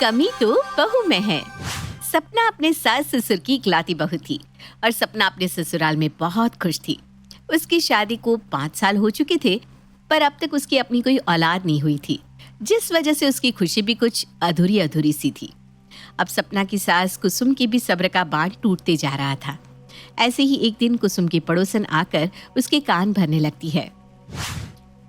कमी तो बहू में है। सपना अपने सास ससुर की इकलौती बहू थी और सपना अपने ससुराल में बहुत खुश थी। उसकी शादी को 5 साल हो चुके थे, पर अब तक उसकी अपनी कोई औलाद नहीं हुई थी, जिस वजह से उसकी खुशी भी कुछ अधूरी अधूरी सी थी। अब सपना की सास कुसुम की भी सब्र का बांध टूटते जा रहा था। ऐसे ही एक दिन कुसुम की पड़ोसन आकर उसके कान भरने लगती है।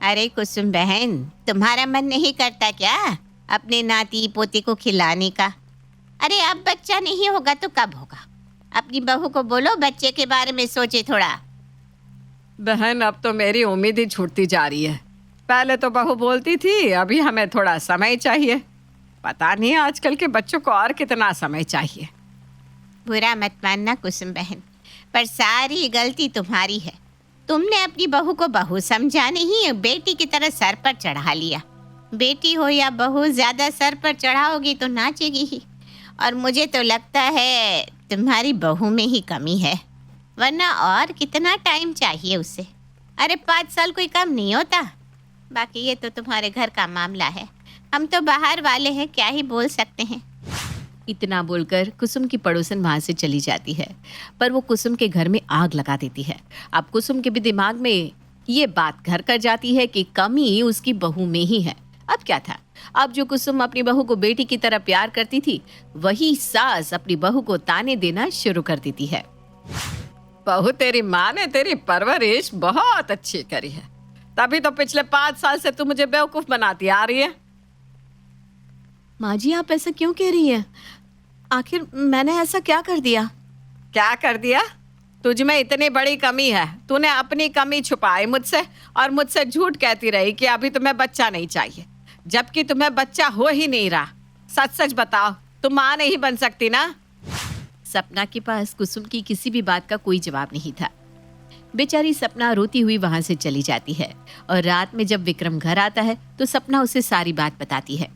अरे कुसुम बहन, तुम्हारा मन नहीं करता क्या अपने नाती पोते को खिलाने का? अरे अब बच्चा नहीं होगा तो कब होगा? अपनी बहू को बोलो बच्चे के बारे में सोचे थोड़ा। बहन, अब तो मेरी उम्मीद ही छूटती जा रही है। पहले तो बहू बोलती थी अभी हमें थोड़ा समय चाहिए। पता नहीं आजकल के बच्चों को और कितना समय चाहिए। बुरा मत मानना कुसुम बहन, पर सारी गलती तुम्हारी है। तुमने अपनी बहू को बहू समझा नहीं, बेटी की तरह सर पर चढ़ा लिया। बेटी हो या बहू, ज्यादा सर पर चढ़ाओगी तो नाचेगी ही। और मुझे तो लगता है तुम्हारी बहू में ही कमी है, वरना और कितना टाइम चाहिए उसे। अरे 5 साल कोई कम नहीं होता। बाकी ये तो तुम्हारे घर का मामला है, हम तो बाहर वाले हैं, क्या ही बोल सकते हैं। इतना बोलकर कुसुम की पड़ोसन वहां से चली जाती है, पर वो कुसुम के घर में आग लगा देती है। अब कुसुम के भी दिमाग में ये बात घर कर जाती है कि कमी उसकी बहू में ही है। अब क्या था, अब जो कुसुम अपनी बहू को बेटी की तरह प्यार करती थी, वही सास अपनी बहू को ताने देना शुरू कर देती है। बहू, तेरी माँ ने तेरी परवरिश बहुत अच्छी करी है, तभी तो पिछले 5 साल से तू मुझे बेवकूफ बनाती आ रही है। माँ जी, आप ऐसा क्यों कह रही हैं? आखिर मैंने ऐसा क्या कर दिया? क्या कर दिया? तुझ में इतनी बड़ी कमी है, तूने अपनी कमी छुपाई मुझसे और मुझसे झूठ कहती रही कि अभी तुम्हें बच्चा नहीं चाहिए, जबकि तुम्हें बच्चा हो ही नहीं रहा। सच सच बताओ, तुम माँ नहीं बन सकती ना? सपना के पास कुसुम की किसी भी बात का कोई जवाब नहीं था। बेचारी सपना रोती हुई वहां से चली जाती है और रात में जब विक्रम घर आता है तो सपना उसे सारी बात बताती है।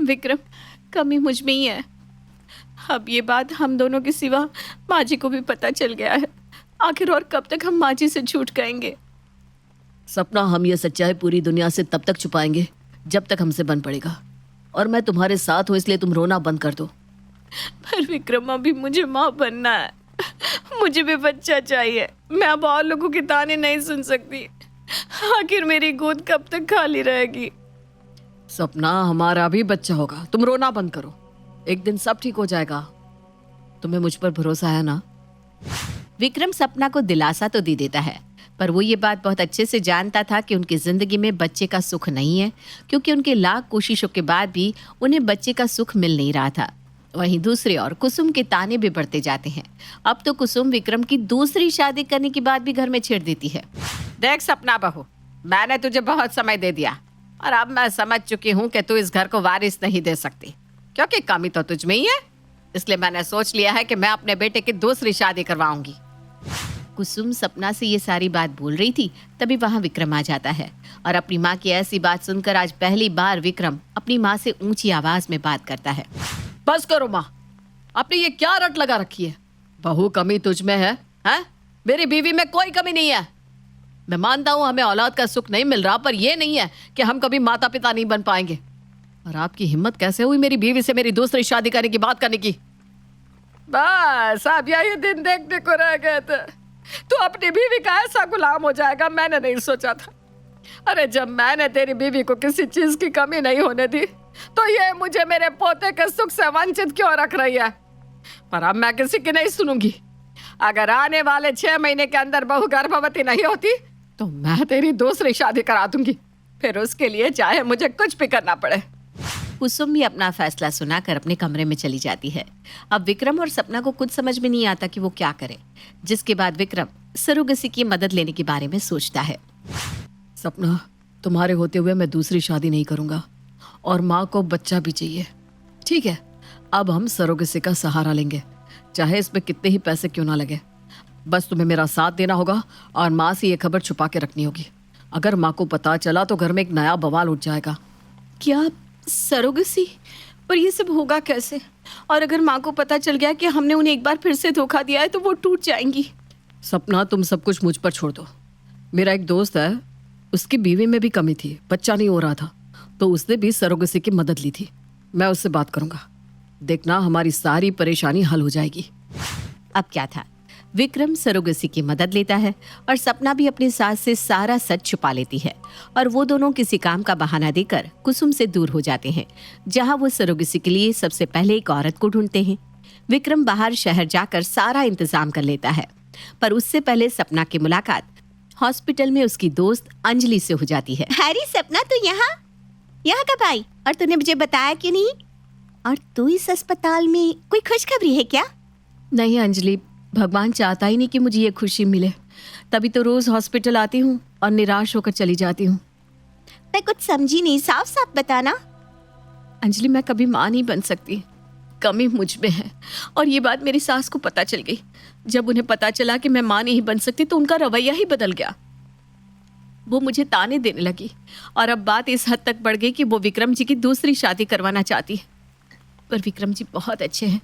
विक्रम, कमी मुझ में ही है। अब ये बात हम दोनों के सिवा माँ जी को भी पता चल गया है। आखिर और कब तक हम माँ जी से झूठ कहेंगे? सपना, हम ये सच्चाई पूरी दुनिया से तब तक छुपाएंगे जब तक हमसे बन पड़ेगा, और मैं तुम्हारे साथ हूँ, इसलिए तुम रोना बंद कर दो। पर विक्रम, अभी मुझे माँ बनना है, मुझे भी बच्चा चाहिए। मैं अब और लोगों के ताने नहीं सुन सकती। आखिर मेरी गोद कब तक खाली रहेगी? सपना, हमारा भी बच्चा होगा, तुम रोना बंद करो, एक दिन सब ठीक हो जाएगा। तुम्हें मुझ पर भरोसा है ना? विक्रम सपना को दिलासा तो दे देता है, पर वो ये बात बहुत अच्छे से जानता था कि उनकी जिंदगी में बच्चे का सुख नहीं है, क्योंकि उनके लाख कोशिशों के बाद भी उन्हें बच्चे का सुख मिल नहीं रहा था। वहीं दूसरी ओर कुसुम के ताने भी बढ़ते जाते हैं। अब तो कुसुम विक्रम की दूसरी शादी करने की बात भी घर में छेड़ देती है। देख सपना बहू, मैंने तुझे बहुत समय दे दिया और अब मैं समझ चुकी हूँ कि तू इस घर को वारिस नहीं दे सकती, क्योंकि कमी तो तुझ में ही है। इसलिए मैंने सोच लिया है कि मैं अपने बेटे की दूसरी शादी करवाऊंगी। कुसुम सपना से ये सारी बात बोल रही थी, तभी वहां विक्रम आ जाता है और अपनी माँ की ऐसी बात सुनकर आज पहली बार विक्रम अपनी माँ से ऊंची आवाज में बात करता है। बस करो माँ, आपने ये क्या रट लगा रखी है? बहू, कमी तुझ में है? मेरी बीवी में कोई कमी नहीं है। मैं मानता हूँ हमें औलाद का सुख नहीं मिल रहा, पर यह नहीं है कि हम कभी माता पिता नहीं बन पाएंगे। और आपकी हिम्मत कैसे हुई मेरी बीवी से मेरी दूसरी शादी करने की बात करने की? बस अब यही दिन देखने को रह गए थे। तू अपनी बीवी का ऐसा गुलाम हो जाएगा, मैंने नहीं सोचा था। अरे जब मैंने तेरी बीवी को किसी चीज की कमी नहीं होने दी, तो ये मुझे मेरे पोते के सुख से वंचित क्यों रख रही है? पर अब मैं किसी की नहीं सुनूंगी। अगर आने वाले 6 महीने के अंदर बहू गर्भवती नहीं होती तो मैं तेरी दूसरी शादी करा दूंगी, फिर उसके लिए चाहे मुझे कुछ भी करना पड़े। कुसुम भी अपना फैसला सुनाकर अपने कमरे में चली जाती है। अब विक्रम और सपना को कुछ समझ में नहीं आता कि वो क्या करे, जिसके बाद विक्रम सरोगसी की मदद लेने के बारे में सोचता है। सपना, तुम्हारे होते हुए मैं दूसरी शादी नहीं करूंगा, और माँ को बच्चा भी चाहिए। ठीक है, अब हम सरोगसी का सहारा लेंगे, चाहे इसमें कितने ही पैसे क्यों ना लगे। बस तुम्हें मेरा साथ देना होगा और माँ से ये खबर छुपा के रखनी होगी। अगर माँ को पता चला तो घर में एक नया बवाल उठ जाएगा। क्या सरोगसी? पर ये सब होगा कैसे? और अगर माँ को पता चल गया कि हमने उन्हें एक बार फिर से धोखा दिया है तो वो टूट जाएंगी। सपना, तुम सब कुछ मुझ पर छोड़ दो। मेरा एक दोस्त है, उसकी बीवी में भी कमी थी, बच्चा नहीं हो रहा था, तो उसने भी सरोगसी की मदद ली थी। मैं उससे बात करूंगा। देखना हमारी सारी परेशानी हल हो जाएगी। अब क्या था, विक्रम सरोगेसी की मदद लेता है और सपना भी अपनी सास से सारा सच छुपा लेती है और वो दोनों किसी काम का बहाना देकर कुसुम से दूर हो जाते हैं, जहां वो सरोगेसी के लिए सबसे पहले एक औरत को ढूंढते हैं। विक्रम बाहर शहर जाकर सारा इंतजाम कर लेता है, पर उससे पहले सपना की मुलाकात हॉस्पिटल में उसकी दोस्त अंजलि से हो जाती है। अरे सपना, तू यहाँ कब आई और तूने मुझे बताया क्यों नहीं? और तू इस अस्पताल में कोई खुशखबरी है क्या? नहीं अंजलि, भगवान चाहता ही नहीं कि मुझे ये खुशी मिले, तभी तो रोज हॉस्पिटल आती हूँ और निराश होकर चली जाती हूँ। मैं कुछ समझी नहीं, साफ साफ बताना। अंजलि, मैं कभी माँ नहीं बन सकती, कमी मुझ में है। और ये बात मेरी सास को पता चल गई। जब उन्हें पता चला कि मैं माँ नहीं बन सकती तो उनका रवैया ही बदल गया। वो मुझे ताने देने लगी और अब बात इस हद तक बढ़ गई कि वो विक्रम जी की दूसरी शादी करवाना चाहती है। पर विक्रम जी बहुत अच्छे हैं,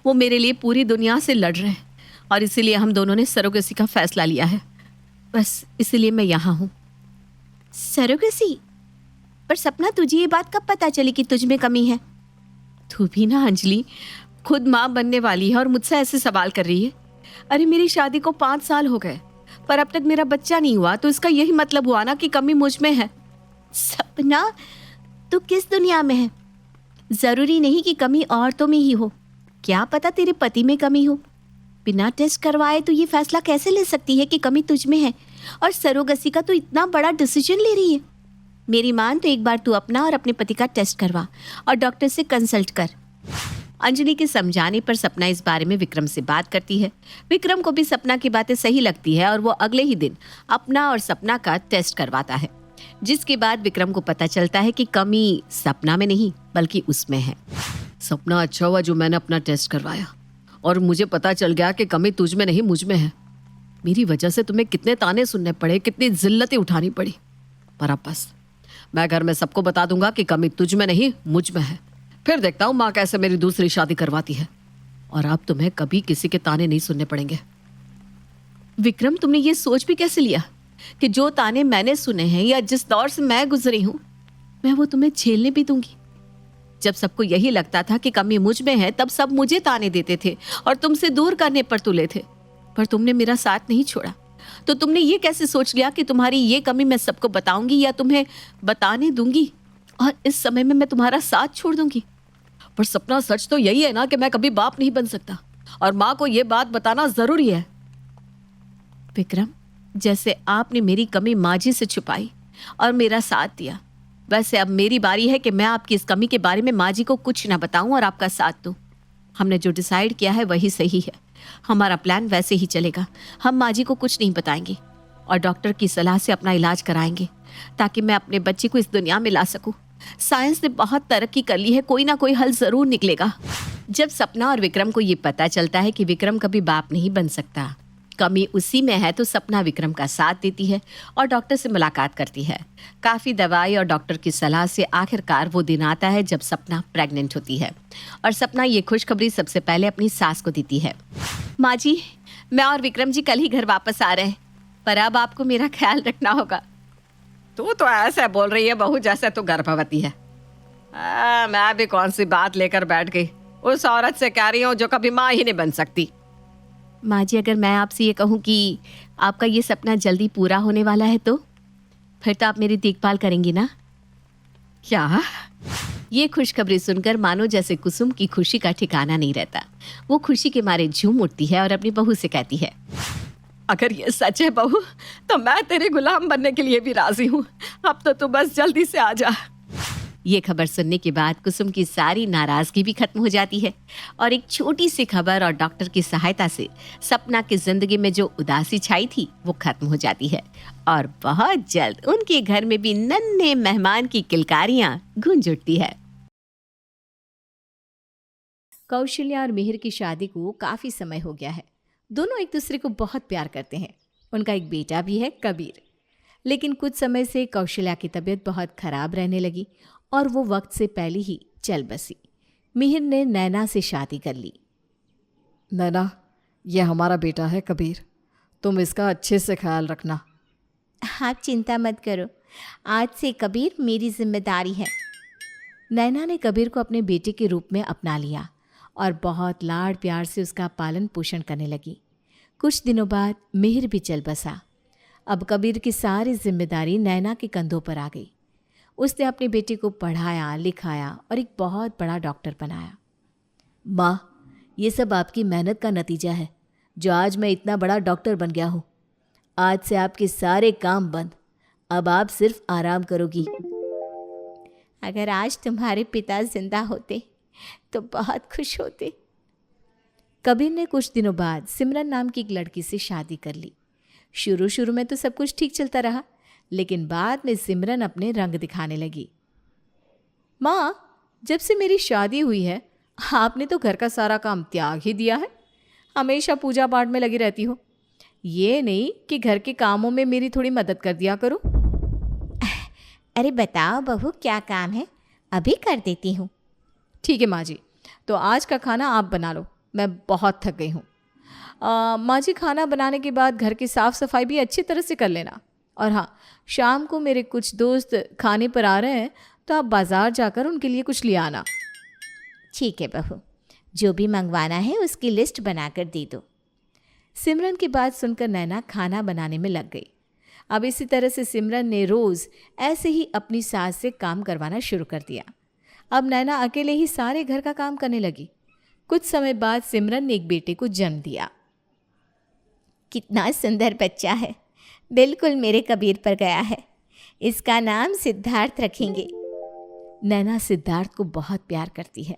वो मेरे लिए पूरी दुनिया से लड़ रहे हैं और इसीलिए हम दोनों ने सरोगेसी का फैसला लिया है। बस इसीलिए मैं यहाँ हूँ। सरोगेसी? पर सपना, तुझे ये बात कब पता चली कि तुझ में कमी है? तू भी ना अंजलि, खुद माँ बनने वाली है और मुझसे ऐसे सवाल कर रही है। अरे मेरी शादी को 5 साल हो गए पर अब तक मेरा बच्चा नहीं हुआ, तो इसका यही मतलब हुआ ना कि कमी मुझ में है। सपना, तू किस दुनिया में है? जरूरी नहीं कि कमी औरतों में ही हो, क्या पता तेरे पति में कमी हो। बिना टेस्ट करवाए तो ये फैसला कैसे ले सकती है कि कमी तुझ में है? और सरोगेसी का तो इतना बड़ा डिसीजन ले रही है। मेरी मान तो एक बार तू अपना और अपने पति का टेस्ट करवा और डॉक्टर से कंसल्ट कर। अंजलि के समझाने पर सपना इस बारे में विक्रम से बात करती है। विक्रम को भी सपना की बातें सही लगती है और वो अगले ही दिन अपना और सपना का टेस्ट करवाता है, जिसके बाद विक्रम को पता चलता है कि कमी सपना में नहीं बल्कि उसमें है। सपना, अच्छा हुआ जो मैंने अपना टेस्ट करवाया और मुझे पता चल गया कि कमी तुझ में नहीं मुझ में है। मेरी वजह से तुम्हें कितने ताने सुनने पड़े, कितनी जिल्लतें उठानी पड़ी, पर अब बस मैं घर में सबको बता दूंगा कि कमी तुझ में नहीं मुझ में है। फिर देखता हूँ माँ कैसे मेरी दूसरी शादी करवाती है और अब तुम्हें कभी किसी के ताने नहीं सुनने पड़ेंगे। विक्रम, तुमने ये सोच भी कैसे लिया कि जो ताने मैंने सुने हैं या जिस दौर से मैं गुजरी हूँ मैं वो तुम्हें झेलने भी दूंगी? जब सबको यही लगता था कि कमी मुझ में है तब सब मुझे ताने देते थे और तुमसे दूर करने पर तुले थे, पर तुमने मेरा साथ नहीं छोड़ा। तो तुमने ये कैसे सोच लिया कि तुम्हारी ये कमी मैं सबको बताऊंगी या तुम्हें बताने दूंगी और इस समय में मैं तुम्हारा साथ छोड़ दूंगी? पर सपना, सच तो यही है ना कि मैं कभी बाप नहीं बन सकता और माँ को ये बात बताना जरूरी है। विक्रम, जैसे आपने मेरी कमी माँ जी से छुपाई और मेरा साथ दिया, वैसे अब मेरी बारी है कि मैं आपकी इस कमी के बारे में माँ जी को कुछ ना बताऊं और आपका साथ दूं। हमने जो डिसाइड किया है वही सही है, हमारा प्लान वैसे ही चलेगा। हम माँ जी को कुछ नहीं बताएंगे और डॉक्टर की सलाह से अपना इलाज कराएंगे ताकि मैं अपने बच्चे को इस दुनिया में ला सकूं। साइंस ने बहुत तरक्की कर ली है, कोई ना कोई हल जरूर निकलेगा। जब सपना और विक्रम को ये पता चलता है कि विक्रम कभी बाप नहीं बन सकता, कमी उसी में है, तो सपना विक्रम का साथ देती है और डॉक्टर से मुलाकात करती है। काफ़ी दवाई और डॉक्टर की सलाह से आखिरकार वो दिन आता है जब सपना प्रेग्नेंट होती है और सपना ये खुशखबरी सबसे पहले अपनी सास को देती है। माँ जी, मैं और विक्रम जी कल ही घर वापस आ रहे हैं, पर अब आपको मेरा ख्याल रखना होगा। तू तो ऐसे बोल रही है बहू जैसे तू गर्भवती है। मैं भी कौन सी बात लेकर बैठ गई, उस औरत से कह रही हूँ जो कभी माँ ही नहीं बन सकती। माँ जी, अगर मैं आपसे ये कहूँ कि आपका ये सपना जल्दी पूरा होने वाला है तो फिर तो आप मेरी देखभाल करेंगी ना? क्या? ये खुशखबरी सुनकर मानो जैसे कुसुम की खुशी का ठिकाना नहीं रहता। वो खुशी के मारे झूम उठती है और अपनी बहू से कहती है, अगर ये सच है बहू तो मैं तेरी गुलाम बनने के लिए भी राजी हूँ। अब तो तू बस जल्दी से आ जा। ये खबर सुनने के बाद कुसुम की सारी नाराजगी भी खत्म हो जाती है और एक छोटी सी खबर और डॉक्टर की सहायता से सपना की जिंदगी में जो उदासी छाई थी वो खत्म हो जाती है और बहुत जल्द उनके घर में भी नन्हे मेहमान की किलकारियां गूंज उठती है। कौशल्या और मिहिर की शादी को काफी समय हो गया है। दोनों एक दूसरे को बहुत प्यार करते हैं। उनका एक बेटा भी है, कबीर। लेकिन कुछ समय से कौशल्या की तबीयत बहुत खराब रहने लगी और वो वक्त से पहले ही चल बसी। मिहिर ने नैना से शादी कर ली। नैना, ये हमारा बेटा है कबीर, तुम इसका अच्छे से ख्याल रखना। आप चिंता मत करो, आज से कबीर मेरी जिम्मेदारी है। नैना ने कबीर को अपने बेटे के रूप में अपना लिया और बहुत लाड़ प्यार से उसका पालन पोषण करने लगी। कुछ दिनों बाद मिहिर भी चल बसा। अब कबीर की सारी जिम्मेदारी नैना के कंधों पर आ गई। उसने अपने बेटे को पढ़ाया, लिखाया और एक बहुत बड़ा डॉक्टर बनाया। माँ, ये सब आपकी मेहनत का नतीजा है जो आज मैं इतना बड़ा डॉक्टर बन गया हूँ। आज से आपके सारे काम बंद, अब आप सिर्फ आराम करोगी। अगर आज तुम्हारे पिता जिंदा होते तो बहुत खुश होते। कबीर ने कुछ दिनों बाद सिमरन नाम की एक लड़की से शादी कर ली। शुरू शुरू में तो सब कुछ ठीक चलता रहा, लेकिन बाद में सिमरन अपने रंग दिखाने लगी। माँ, जब से मेरी शादी हुई है आपने तो घर का सारा काम त्याग ही दिया है। हमेशा पूजा पाठ में लगी रहती हो। ये नहीं कि घर के कामों में मेरी थोड़ी मदद कर दिया करो। अरे बताओ बहू, क्या काम है? अभी कर देती हूँ। ठीक है माँ जी, तो आज का खाना आप बना लो, मैं बहुत थक गई हूँ। माँ जी, खाना बनाने के बाद घर की साफ़ सफाई भी अच्छी तरह से कर लेना। और हाँ, शाम को मेरे कुछ दोस्त खाने पर आ रहे हैं, तो आप बाज़ार जाकर उनके लिए कुछ ले आना। ठीक है बहू, जो भी मंगवाना है उसकी लिस्ट बनाकर दे दो। सिमरन की बात सुनकर नैना खाना बनाने में लग गई। अब इसी तरह से सिमरन ने रोज़ ऐसे ही अपनी सास से काम करवाना शुरू कर दिया। अब नैना अकेले ही सारे घर का काम करने लगी। कुछ समय बाद सिमरन ने एक बेटे को जन्म दिया। कितना सुंदर बच्चा है, बिल्कुल मेरे कबीर पर गया है। इसका नाम सिद्धार्थ रखेंगे। नैना सिद्धार्थ को बहुत प्यार करती है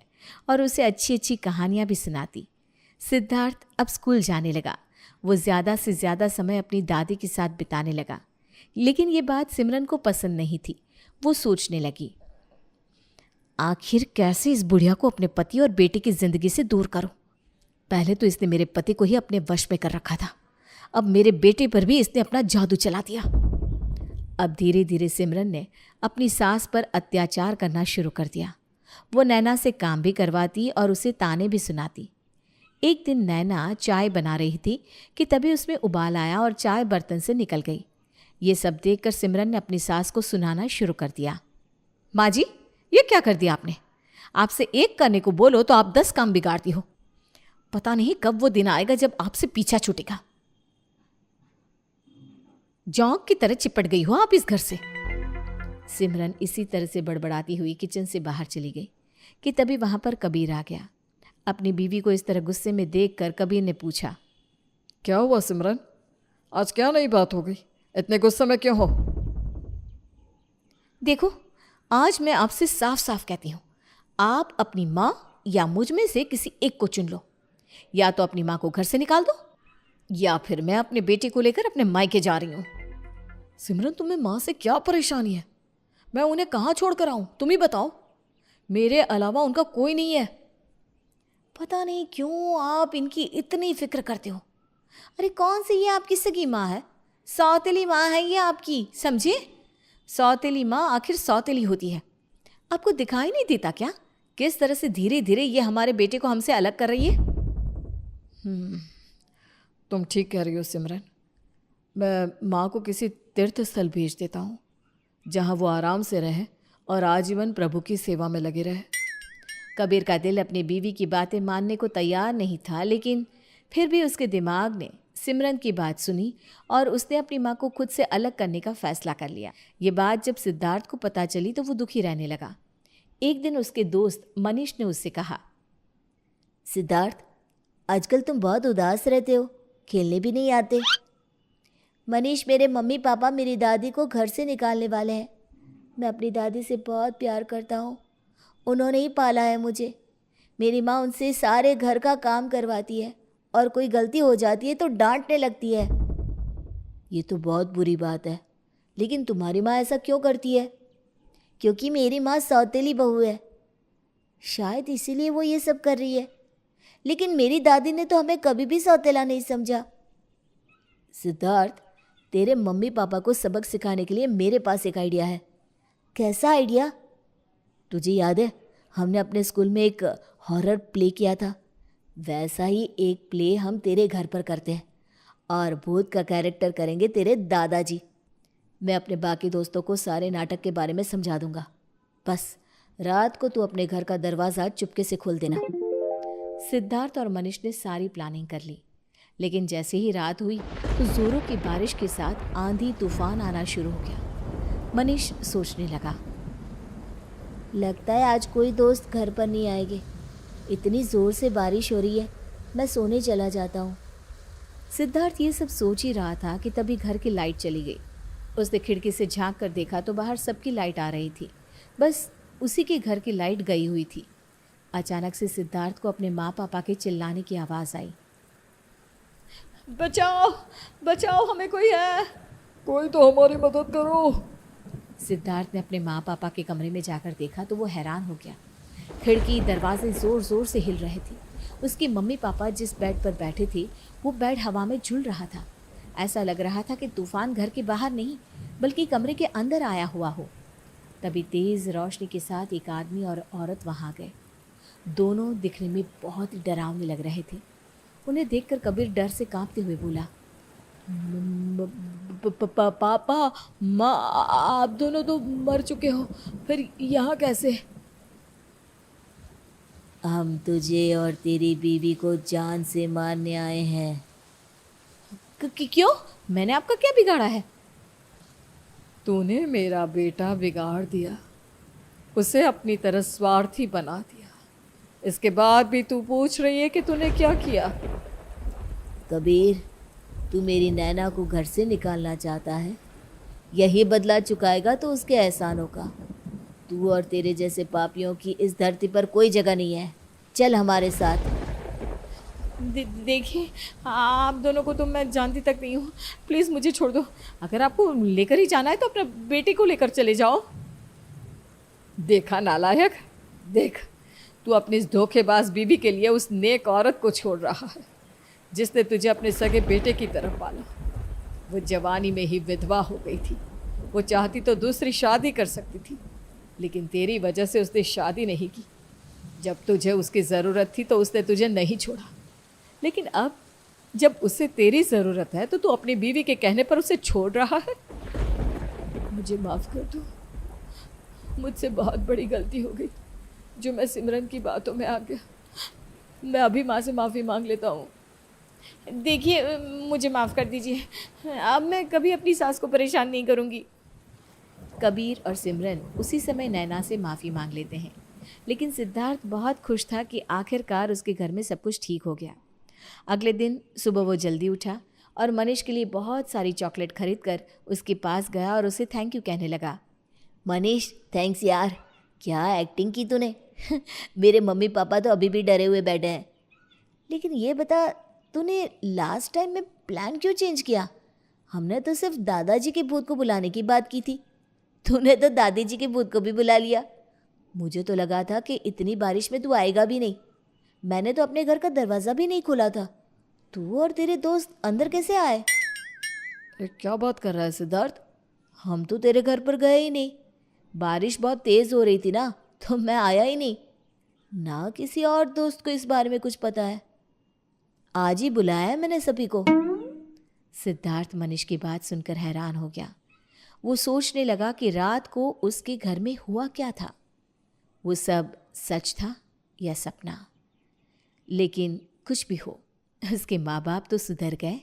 और उसे अच्छी अच्छी कहानियाँ भी सुनाती। सिद्धार्थ अब स्कूल जाने लगा। वो ज़्यादा से ज़्यादा समय अपनी दादी के साथ बिताने लगा। लेकिन ये बात सिमरन को पसंद नहीं थी। वो सोचने लगी, आखिर कैसे इस बुढ़िया को अपने पति और बेटे की ज़िंदगी से दूर करूं। पहले तो इसने मेरे पति को ही अपने वश में कर रखा था, अब मेरे बेटे पर भी इसने अपना जादू चला दिया। अब धीरे धीरे सिमरन ने अपनी सास पर अत्याचार करना शुरू कर दिया। वो नैना से काम भी करवाती और उसे ताने भी सुनाती। एक दिन नैना चाय बना रही थी कि तभी उसमें उबाल आया और चाय बर्तन से निकल गई। ये सब देखकर सिमरन ने अपनी सास को सुनाना शुरू कर दिया। माँ जी, ये क्या कर दिया आपने? आपसे एक करने को बोलो तो आप 10 काम बिगाड़ती हो। पता नहीं कब वो दिन आएगा जब आपसे पीछा छूटेगा। जौंक की तरह चिपट गई हो आप इस घर से। सिमरन इसी तरह से बड़बड़ाती हुई किचन से बाहर चली गई कि तभी वहां पर कबीर आ गया। अपनी बीवी को इस तरह गुस्से में देखकर कबीर ने पूछा, क्या हुआ सिमरन, आज क्या नई बात हो गई? इतने गुस्से में क्यों हो? देखो, आज मैं आपसे साफ साफ कहती हूँ, आप अपनी माँ या मुझ में से किसी एक को चुन लो। या तो अपनी माँ को घर से निकाल दो या फिर मैं अपने बेटे को लेकर अपने मायके जा रही हूँ। सिमरन, तुम्हें माँ से क्या परेशानी है? मैं उन्हें कहाँ छोड़ कर आऊँ, तुम ही बताओ। मेरे अलावा उनका कोई नहीं है। पता नहीं क्यों आप इनकी इतनी फिक्र करते हो। अरे कौन सी ये आपकी सगी माँ है? सौतेली माँ है ये आपकी, समझे? सौतेली माँ आखिर सौतेली होती है। आपको दिखाई नहीं देता क्या किस तरह से धीरे धीरे ये हमारे बेटे को हमसे अलग कर रही है? तुम ठीक कह रही हो सिमरन। मैं माँ को किसी तीर्थ स्थल भेज देता हूँ जहाँ वो आराम से रहे और आजीवन प्रभु की सेवा में लगे रहे। कबीर का दिल अपनी बीवी की बातें मानने को तैयार नहीं था, लेकिन फिर भी उसके दिमाग ने सिमरन की बात सुनी और उसने अपनी माँ को खुद से अलग करने का फैसला कर लिया। ये बात जब सिद्धार्थ को पता चली तो वो दुखी रहने लगा। एक दिन उसके दोस्त मनीष ने उससे कहा, सिद्धार्थ, आजकल तुम बहुत उदास रहते हो, खेलने भी नहीं आते। मनीष, मेरे मम्मी पापा मेरी दादी को घर से निकालने वाले हैं। मैं अपनी दादी से बहुत प्यार करता हूँ, उन्होंने ही पाला है मुझे। मेरी माँ उनसे सारे घर का काम करवाती है और कोई गलती हो जाती है तो डांटने लगती है। ये तो बहुत बुरी बात है, लेकिन तुम्हारी माँ ऐसा क्यों करती है? क्योंकि मेरी माँ सौतेली बहू है, शायद इसीलिए वो ये सब कर रही है। लेकिन मेरी दादी ने तो हमें कभी भी सौतेला नहीं समझा। सिद्धार्थ, तेरे मम्मी पापा को सबक सिखाने के लिए मेरे पास एक आइडिया है। कैसा आइडिया? तुझे याद है हमने अपने स्कूल में एक हॉरर प्ले किया था? वैसा ही एक प्ले हम तेरे घर पर करते हैं और भूत का कैरेक्टर करेंगे तेरे दादाजी। मैं अपने बाकी दोस्तों को सारे नाटक के बारे में समझा दूंगा। बस रात को तू अपने घर का दरवाज़ा चुपके से खोल देना। सिद्धार्थ और मनीष ने सारी प्लानिंग कर ली, लेकिन जैसे ही रात हुई तो जोरों की बारिश के साथ आंधी तूफान आना शुरू हो गया। मनीष सोचने लगा, लगता है आज कोई दोस्त घर पर नहीं आएंगे। इतनी ज़ोर से बारिश हो रही है, मैं सोने चला जाता हूँ। सिद्धार्थ ये सब सोच ही रहा था कि तभी घर की लाइट चली गई। उसने खिड़की से झांक कर देखा तो बाहर सबकी लाइट आ रही थी, बस उसी के घर की लाइट गई हुई थी। अचानक से सिद्धार्थ को अपने माँ पापा के चिल्लाने की आवाज़ आई। बचाओ बचाओ, हमें कोई है, कोई तो हमारी मदद करो। सिद्धार्थ ने अपने माँ पापा के कमरे में जाकर देखा तो वो हैरान हो गया। खिड़की दरवाजे ज़ोर ज़ोर से हिल रहे थे। उसके मम्मी पापा जिस बेड पर बैठे थे वो बेड हवा में झूल रहा था। ऐसा लग रहा था कि तूफान घर के बाहर नहीं बल्कि कमरे के अंदर आया हुआ हो। तभी तेज़ रोशनी के साथ एक आदमी और औरत वहाँ गए। दोनों दिखने में बहुत ही डरावने लग रहे थे। उन्हें देखकर कबीर डर से कांपते हुए बोला, पापा माँ, आप दोनों तो मर चुके हो, फिर यहाँ कैसे? हम तुझे और तेरी बीवी को जान से मारने आए हैं। क्यों? मैंने आपका क्या बिगाड़ा है? तूने मेरा बेटा बिगाड़ दिया, उसे अपनी तरह स्वार्थी बना दिया। इसके बाद भी तू पूछ रही है कि तूने क्या किया? कबीर, तू मेरी नैना को घर से निकालना चाहता है। यही बदला चुकाएगा तो उसके एहसानों का। तू और तेरे जैसे पापियों की इस धरती पर कोई जगह नहीं है। चल हमारे साथ। देखिए, आप दोनों को तो मैं जानती तक नहीं हूँ, प्लीज़ मुझे छोड़ दो। अगर आपको लेकर ही जाना है तो अपने बेटे को लेकर चले जाओ। देखा नालायक, देख, तू अपनी इस धोखेबाज बीवी के लिए उस नेक औरत को छोड़ रहा है जिसने तुझे अपने सगे बेटे की तरफ पाला। वो जवानी में ही विधवा हो गई थी। वो चाहती तो दूसरी शादी कर सकती थी, लेकिन तेरी वजह से उसने शादी नहीं की। जब तुझे उसकी ज़रूरत थी तो उसने तुझे नहीं छोड़ा, लेकिन अब जब उसे तेरी ज़रूरत है तो तू अपनी बीवी के कहने पर उसे छोड़ रहा है। मुझे माफ़ कर दो, मुझसे बहुत बड़ी गलती हो गई जो मैं सिमरन की बातों में आ गया। मैं अभी माँ से माफ़ी मांग लेता हूँ। देखिए, मुझे माफ़ कर दीजिए, अब मैं कभी अपनी सास को परेशान नहीं करूँगी। कबीर और सिमरन उसी समय नैना से माफ़ी मांग लेते हैं, लेकिन सिद्धार्थ बहुत खुश था कि आखिरकार उसके घर में सब कुछ ठीक हो गया। अगले दिन सुबह वो जल्दी उठा और मनीष के लिए बहुत सारी चॉकलेट खरीद कर उसके पास गया और उसे थैंक यू कहने लगा। मनीष, थैंक्स यार, क्या एक्टिंग की तूने। मेरे मम्मी पापा तो अभी भी डरे हुए बैठे हैं। लेकिन ये बता, तूने लास्ट टाइम में प्लान क्यों चेंज किया? हमने तो सिर्फ दादाजी के भूत को बुलाने की बात की थी। तूने तो दादी जी के भूत को भी बुला लिया। मुझे तो लगा था कि इतनी बारिश में तू आएगा भी नहीं। मैंने तो अपने घर का दरवाज़ा भी नहीं खोला था। तू और तेरे दोस्त अंदर कैसे आए? अरे क्या बात कर रहा है सिद्धार्थ? हम तो तेरे घर पर गए ही नहीं। बारिश बहुत तेज़ हो रही थी ना, तो मैं आया ही नहीं। ना किसी और दोस्त को इस बारे में कुछ पता है। आज ही बुलाया है मैंने सभी को। सिद्धार्थ मनीष की बात सुनकर हैरान हो गया। वो सोचने लगा कि रात को उसके घर में हुआ क्या था। वो सब सच था या सपना? लेकिन कुछ भी हो, उसके माँ बाप तो सुधर गए।